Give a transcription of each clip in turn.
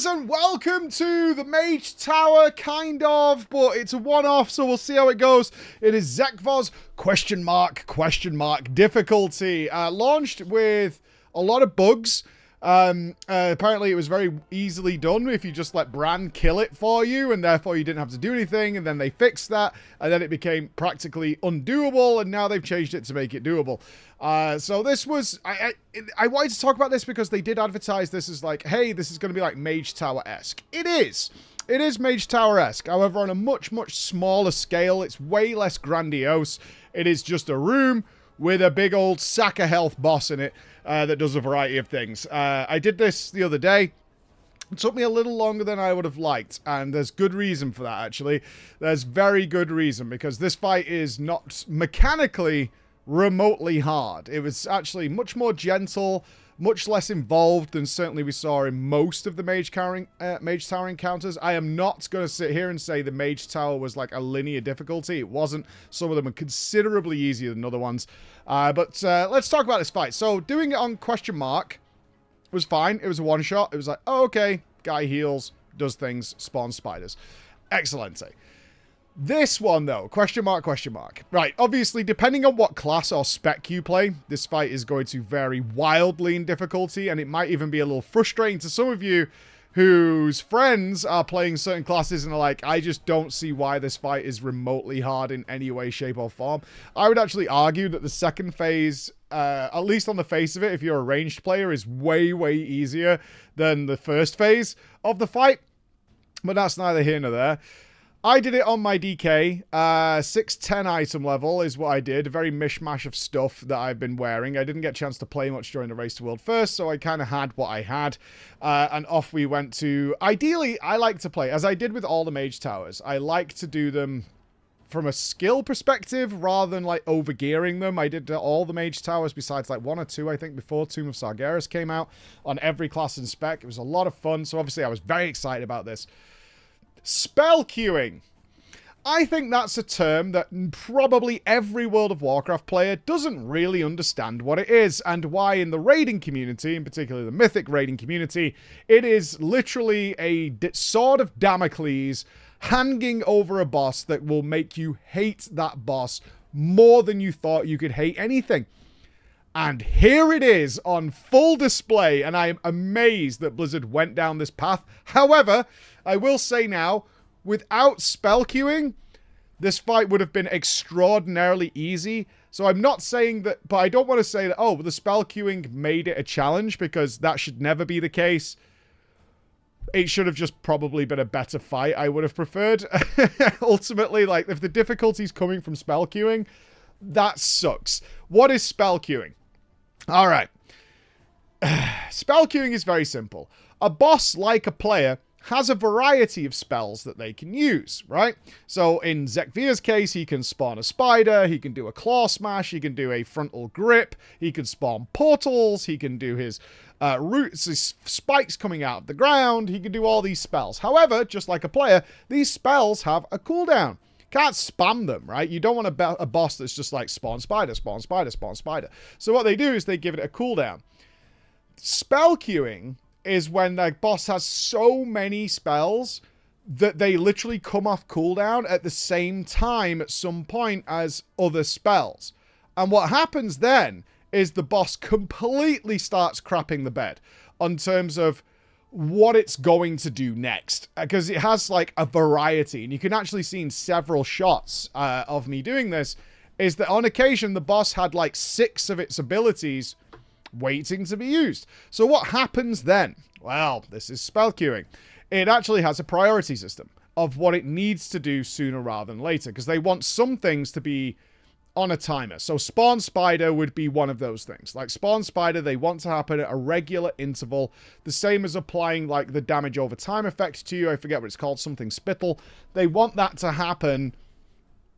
and welcome to the Mage Tower, kind of, but it's a one-off, so we'll see how it goes. It is Zekvir's question mark difficulty. Launched with a lot of bugs. Apparently it was very easily done if you just let Bran kill it for you, and therefore you didn't have to do anything, and then they fixed that, and then it became practically undoable, and now they've changed it to make it doable. So this was, I wanted to talk about this because they did advertise this as like, hey, this is going to be like Mage Tower-esque. It is. It is Mage Tower-esque. However, on a much, much smaller scale, it's way less grandiose. It is just a room with a big old sack of health boss in it that does a variety of things. I did this the other day. It took me a little longer than I would have liked, and there's good reason for that, actually. There's very good reason, because this fight is not mechanically remotely hard. It was actually much more gentle, much less involved than certainly we saw in most of the Mage Tower encounters. I am not going to sit here and say the Mage Tower was like a linear difficulty. It wasn't. Some of them are considerably easier than other ones. But let's talk about this fight. So doing it on question mark was fine. It was a one-shot. It was like, oh, okay, guy heals, does things, spawns spiders. Excellent. This one, though, question mark. Right, obviously, depending on what class or spec you play, this fight is going to vary wildly in difficulty, and it might even be a little frustrating to some of you whose friends are playing certain classes and are like, I just don't see why this fight is remotely hard in any way, shape, or form. I would actually argue that the second phase, at least on the face of it, if you're a ranged player, is way, way easier than the first phase of the fight, but that's neither here nor there. I did it on my DK, 610 item level is what I did, a very mishmash of stuff that I've been wearing. I didn't get a chance to play much during the Race to World First, so I kind of had what I had, and off we went to, ideally, I like to play, as I did with all the Mage Towers, I like to do them from a skill perspective, rather than like overgearing them. I did all the Mage Towers besides like one or two, I think, before Tomb of Sargeras came out, on every class and spec. It was a lot of fun, so obviously I was very excited about this. Spell queuing. I think that's a term that probably every World of Warcraft player doesn't really understand what it is, and why in the raiding community, in particular the Mythic raiding community, it is literally a sword of Damocles hanging over a boss that will make you hate that boss more than you thought you could hate anything. And here it is on full display, and I am amazed that Blizzard went down this path. However, I will say now, without spell queuing, this fight would have been extraordinarily easy. So I'm not saying that, but I don't want to say that, oh, the spell queuing made it a challenge, because that should never be the case. It should have just probably been a better fight, I would have preferred. Ultimately, like, if the difficulty's coming from spell queuing, that sucks. What is spell queuing? All right. Spell queuing is very simple. A boss, like a player, has a variety of spells that they can use, right? So in Zekvir's case, he can spawn a spider, he can do a claw smash, he can do a frontal grip, he can spawn portals, he can do his roots, his spikes coming out of the ground, he can do all these spells. However, just like a player, these spells have a cooldown. Can't spam them, right? You don't want a boss that's just like spawn spider, spawn spider, spawn spider. So what they do is they give it a cooldown. Spell queuing is when the boss has so many spells that they literally come off cooldown at the same time at some point as other spells. And what happens then is the boss completely starts crapping the bed on terms of what it's going to do next, because it has like a variety, and you can actually see in several shots of me doing this, is that on occasion the boss had like 6 of its abilities waiting to be used. So what happens then? Well, this is spell queuing. It actually has a priority system of what it needs to do sooner rather than later, because they want some things to be on a timer. So spawn spider would be one of those things. Like spawn spider, they want to happen at a regular interval, the same as applying like the damage over time effect to you. I forget what it's called, something spittle. They want that to happen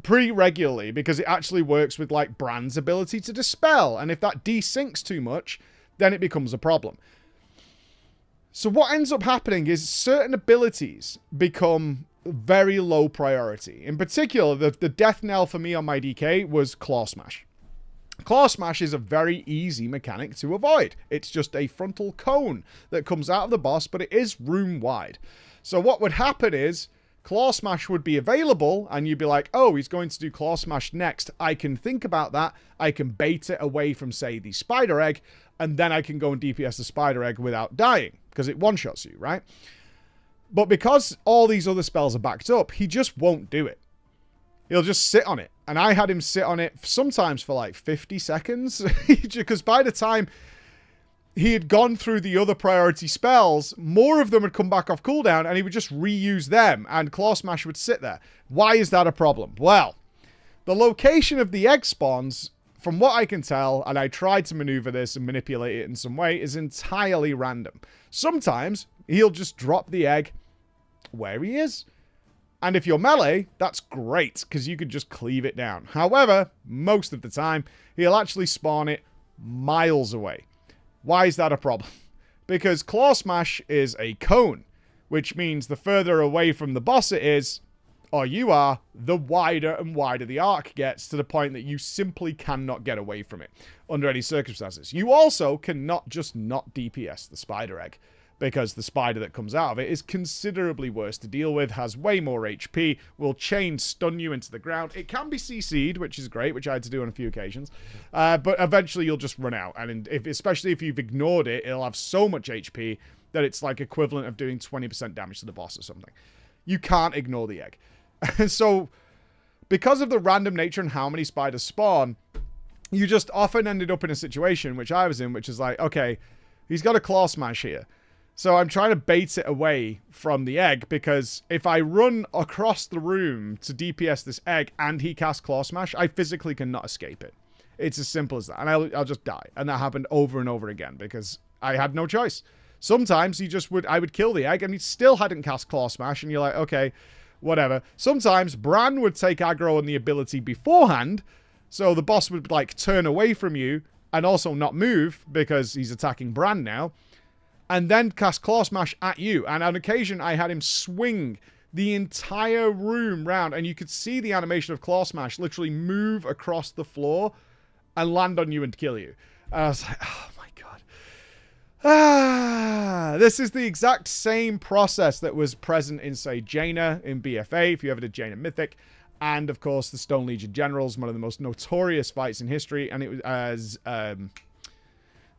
pretty regularly, because it actually works with like Bran's ability to dispel, and if that desyncs too much, then it becomes a problem. So what ends up happening is certain abilities become very low priority. In particular, the death knell for me on my DK was Claw Smash. Claw Smash is a very easy mechanic to avoid. It's just a frontal cone that comes out of the boss, but it is room wide. So what would happen is Claw Smash would be available, and you'd be like, oh, he's going to do Claw Smash next. I can think about that. I can bait it away from, say, the Spider Egg, and then I can go and DPS the Spider Egg without dying, because it one-shots you, right? But because all these other spells are backed up, he just won't do it. He'll just sit on it. And I had him sit on it sometimes for like 50 seconds. Because by the time he had gone through the other priority spells, more of them had come back off cooldown and he would just reuse them and Claw Smash would sit there. Why is that a problem? Well, the location of the egg spawns, from what I can tell, and I tried to maneuver this and manipulate it in some way, is entirely random. Sometimes he'll just drop the egg where he is. And if you're melee, that's great, because you can just cleave it down. However, most of the time, he'll actually spawn it miles away. Why is that a problem? Because Claw Smash is a cone, which means the further away from the boss it is, or you are, the wider and wider the arc gets, to the point that you simply cannot get away from it under any circumstances. You also cannot just not DPS the Spider Egg, because the spider that comes out of it is considerably worse to deal with, has way more HP, will chain stun you into the ground. It can be CC'd, which is great, which I had to do on a few occasions. But eventually you'll just run out. And especially if you've ignored it, it'll have so much HP that it's like equivalent of doing 20% damage to the boss or something. You can't ignore the egg. And so, because of the random nature and how many spiders spawn, you just often ended up in a situation, which I was in, which is like, okay, he's got a Claw Smash here. So I'm trying to bait it away from the egg, because if I run across the room to DPS this egg and he casts Claw Smash, I physically cannot escape it. It's as simple as that. And I'll just die. And that happened over and over again because I had no choice. Sometimes I would kill the egg and he still hadn't cast Claw Smash, and you're like, okay, whatever. Sometimes Bran would take aggro on the ability beforehand, so the boss would like turn away from you and also not move because he's attacking Bran now, and then cast Claw Smash at you. And on occasion, I had him swing the entire room round, and you could see the animation of Claw Smash literally move across the floor and land on you and kill you. And I was like, oh my god. This is the exact same process that was present in, say, Jaina in BFA, if you ever did Jaina Mythic, and, of course, the Stone Legion Generals, one of the most notorious fights in history, and it was as...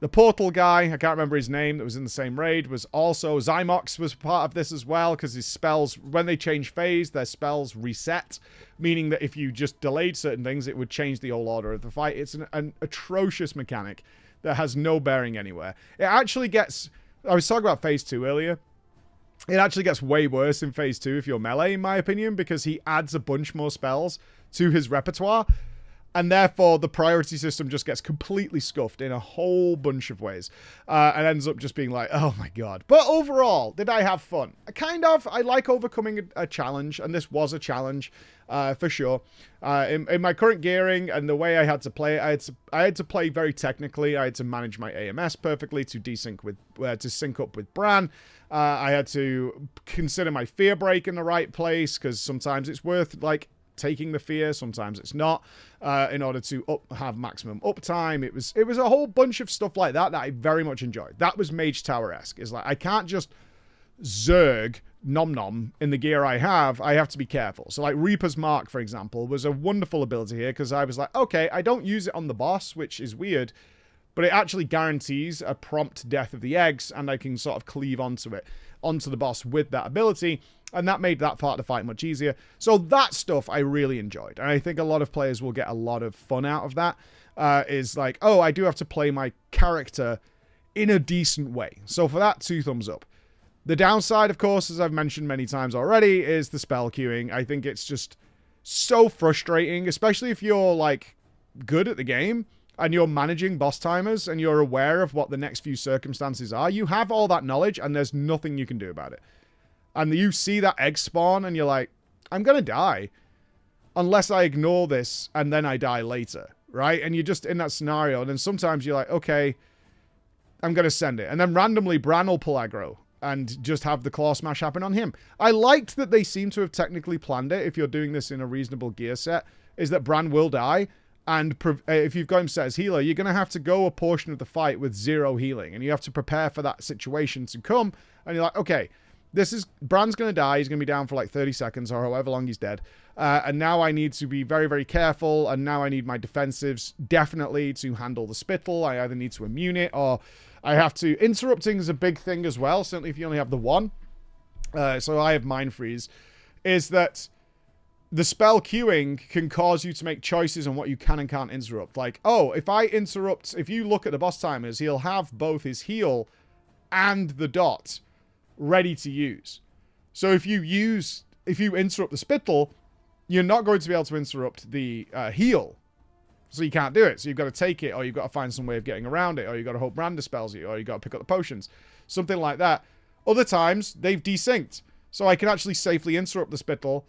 the portal guy, I can't remember his name, that was in the same raid, was also... Zymox was part of this as well, because his spells, when they change phase, their spells reset, meaning that if you just delayed certain things, it would change the whole order of the fight. It's an atrocious mechanic that has no bearing anywhere. It actually gets... I was talking about phase 2 earlier. It actually gets way worse in phase 2 if you're melee, in my opinion, because he adds a bunch more spells to his repertoire. And therefore, the priority system just gets completely scuffed in a whole bunch of ways. And ends up just being like, oh my god. But overall, did I have fun? Kind of. I like overcoming a challenge. And this was a challenge, for sure. In my current gearing and the way I had to play it, I had to play very technically. I had to manage my AMS perfectly to desync with, to sync up with Bran. I had to consider my fear break in the right place, because sometimes it's worth, like, taking the fear, sometimes it's not, in order to have maximum uptime. It was a whole bunch of stuff like that I very much enjoyed. That was Mage Tower-esque. It's like, I can't just zerg nom in the gear I have to be careful. So like Reaper's Mark, for example, was a wonderful ability here, because I was like, okay, I don't use it on the boss, which is weird, but it actually guarantees a prompt death of the eggs, and I can sort of cleave onto the boss with that ability. And that made that part of the fight much easier. So that stuff I really enjoyed. And I think a lot of players will get a lot of fun out of that. Is like, oh, I do have to play my character in a decent way. So for that, 2 thumbs up. The downside, of course, as I've mentioned many times already, is the spell queuing. I think it's just so frustrating, especially if you're, like, good at the game and you're managing boss timers and you're aware of what the next few circumstances are. You have all that knowledge and there's nothing you can do about it. And you see that egg spawn and you're like, I'm going to die unless I ignore this and then I die later, right? And you're just in that scenario. And then sometimes you're like, okay, I'm going to send it. And then randomly Bran will pull aggro and just have the Claw Smash happen on him. I liked that they seem to have technically planned it, if you're doing this in a reasonable gear set, is that Bran will die and if you've got him set as healer, you're going to have to go a portion of the fight with 0 healing. And you have to prepare for that situation to come. And you're like, okay, Bran's going to die. He's going to be down for like 30 seconds or however long he's dead. And now I need to be very, very careful. And now I need my defensives definitely to handle the spittle. I either need to immune it or I have to... Interrupting is a big thing as well. Certainly if you only have the one. So I have Mind Freeze. Is that... The spell queuing can cause you to make choices on what you can and can't interrupt. Like, oh, if I interrupt... If you look at the boss timers, he'll have both his heal and the dot ready to use. So if you interrupt the spittle, you're not going to be able to interrupt the heal. So you can't do it. So you've got to take it, or you've got to find some way of getting around it, or you've got to hope Brand dispels you, or you've got to pick up the potions. Something like that. Other times, they've desynced. So I can actually safely interrupt the spittle,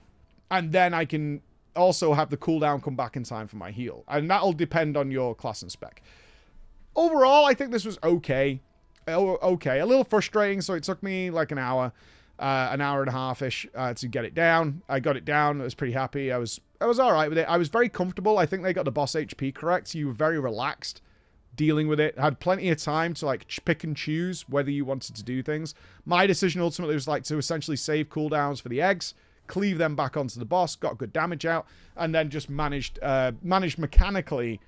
and then I can also have the cooldown come back in time for my heal. And that'll depend on your class and spec. Overall, I think this was okay. Okay. A little frustrating, so it took me like an hour and a half-ish to get it down. I got it down. I was pretty happy. I was all right with it. I was very comfortable. I think they got the boss HP correct. You were very relaxed dealing with it. Had plenty of time to like pick and choose whether you wanted to do things. My decision ultimately was like to essentially save cooldowns for the eggs, cleave them back onto the boss, got good damage out, and then just managed mechanically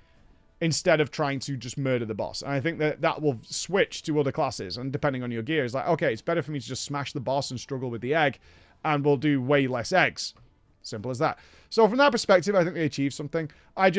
instead of trying to just murder the boss. And I think that will switch to other classes, and depending on your gear, it's like, okay, it's better for me to just smash the boss and struggle with the egg, and we'll do way less eggs. Simple as that. So from that perspective, I think they achieved something. I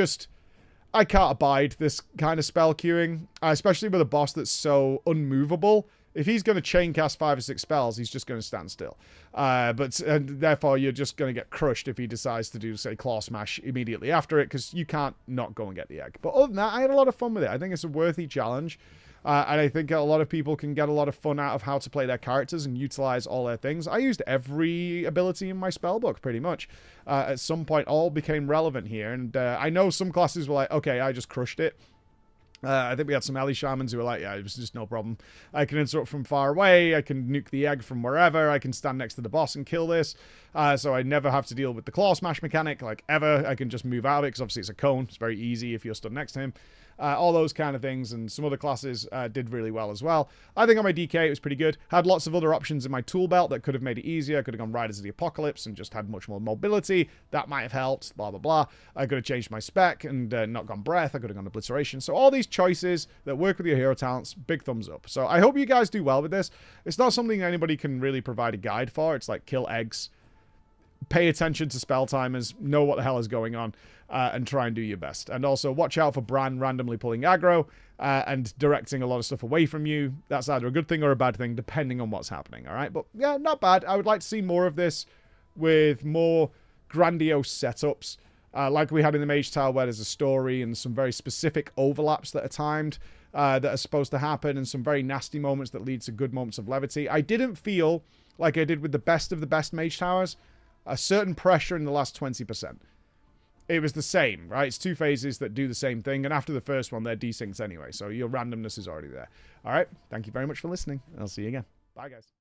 can't abide this kind of spell queuing, especially with a boss that's so unmovable. If he's going to chain cast 5 or 6 spells, he's just going to stand still. Therefore, you're just going to get crushed if he decides to do, say, Claw Smash immediately after it, because you can't not go and get the egg. But other than that, I had a lot of fun with it. I think it's a worthy challenge. And I think a lot of people can get a lot of fun out of how to play their characters and utilize all their things. I used every ability in my spellbook, pretty much. At some point, all became relevant here. And I know some classes were like, okay, I just crushed it. I think we had some Ellie Shamans who were like, yeah, it was just no problem. I can interrupt from far away. I can nuke the egg from wherever. I can stand next to the boss and kill this. So I never have to deal with the claw smash mechanic, like, ever. I can just move out of it, because obviously it's a cone. It's very easy if you're stood next to him. All those kind of things, and some other classes did really well as well. I think on my DK it was pretty good. Had lots of other options in my tool belt that could have made it easier. I could have gone Riders of the Apocalypse and just had much more mobility. That might have helped, blah, blah, blah. I could have changed my spec and not gone Breath. I could have gone Obliteration. So all these choices that work with your hero talents, big thumbs up. So I hope you guys do well with this. It's not something anybody can really provide a guide for. It's like kill eggs, pay attention to spell timers, know what the hell is going on, and try and do your best. And also watch out for Bran randomly pulling aggro and directing a lot of stuff away from you. That's either a good thing or a bad thing, depending on what's happening, all right? But yeah, not bad. I would like to see more of this with more grandiose setups, like we had in the Mage Tower, where there's a story and some very specific overlaps that are timed that are supposed to happen, and some very nasty moments that lead to good moments of levity. I didn't feel like I did with the best of the best Mage Towers, a certain pressure in the last 20%. It was the same, right? It's 2 phases that do the same thing, and after the first one, they're desynced anyway, so your randomness is already there. All right, thank you very much for listening. I'll see you again. Bye, guys.